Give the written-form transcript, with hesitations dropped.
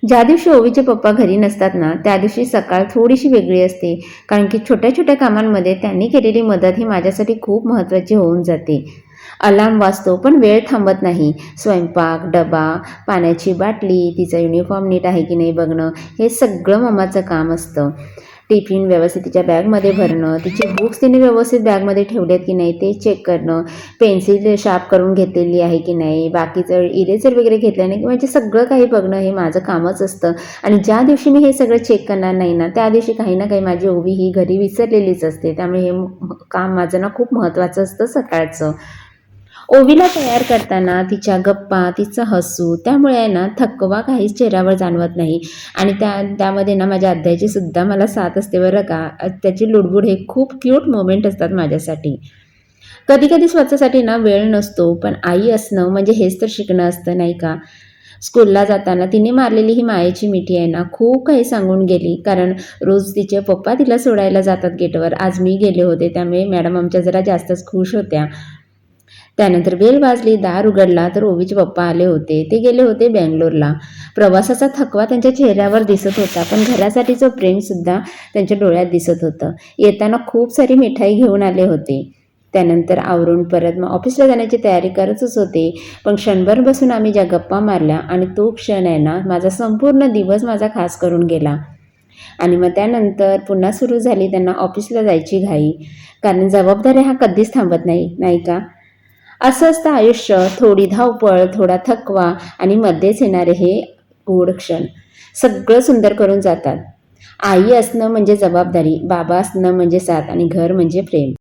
ज्या दिवशी ओवीचे पप्पा घरी नसतात ना, त्या दिवशी सकाळ थोडीशी वेगळी असते. कारण की छोट्या छोट्या कामांमध्ये त्यांनी केलेली मदत ही माझ्यासाठी खूप महत्त्वाची होऊन जाते. अलार्म वाजतो पण वेळ थांबत नाही. स्वयंपाक, डबा, पाण्याची बाटली, तिचा युनिफॉर्म नीट आहे की नाही बघणं, हे सगळं मम्माचं काम असतं. टिफिन व्यवस्थित तिच्या बॅगमध्ये भरणं, तिची बुक्स तिने व्यवस्थित बॅगमध्ये ठेवल्यात की नाही ते चेक करणं, पेन्सिल शार्प करून घेतलेली आहे की नाही, बाकीचं इरेजर वगैरे घेतलं नाही, म्हणजे सगळं काही बघणं हे माझं कामच असतं. आणि ज्या दिवशी मी हे सगळं चेक करणार नाही ना, त्या दिवशी काही ना काही माझी ओवी ही घरी विसरलेलीच असते. त्यामुळे हे काम माझं ना खूप महत्त्वाचं असतं सकाळचं. ओवीला तयार करताना तिच्या गप्पा, तिचं हसू, त्यामुळे आहे ना थकवा काहीच चेहऱ्यावर जाणवत नाही. आणि त्यामध्ये ना माझ्या आत्याची सुद्धा मला साथ असते बरं का. त्याची लुडबुड हे खूप क्यूट मोमेंट असतात माझ्यासाठी. कधी कधी स्वतःसाठी ना वेळ नसतो, पण आई असणं म्हणजे हेच तर शिकणं असतं नाही का. स्कूलला जाताना तिने मारलेली ही मायेची मिठी आहे ना खूप काही सांगून गेली. कारण रोज तिचे पप्पा तिला सोडायला जातात गेटवर, आज मी गेले होते, त्यामुळे मॅडम आमच्या जरा जास्तच खुश होत्या. त्यानंतर बेल वाजली, दार उघडला तर ओवीचे पप्पा आले होते. ते गेले होते बंगलोरला. प्रवासाचा थकवा त्यांच्या चेहऱ्यावर दिसत होता, पण घरासाठीचं प्रेमसुद्धा त्यांच्या डोळ्यात दिसत होतं. येताना खूप सारी मिठाई घेऊन आले होते. त्यानंतर आवरून परत मग ऑफिसला जाण्याची तयारी करतच होते. पण क्षणभर बसून आम्ही ज्या गप्पा मारल्या आणि तो क्षण आहे ना, माझा संपूर्ण दिवस माझा खास करून गेला. आणि मग त्यानंतर पुन्हा सुरू झाली त्यांना ऑफिसला जायची घाई. कारण जबाबदाऱ्या हा कधीच थांबत नाही, नाही का? असं असतं आयुष्य, थोडी धावपळ, थोडा थकवा आणि मध्येच येणारे हे गोड क्षण सगळं सुंदर करून जातात. आई असणं म्हणजे जबाबदारी, बाबा असणं म्हणजे साथ आणि घर म्हणजे प्रेम.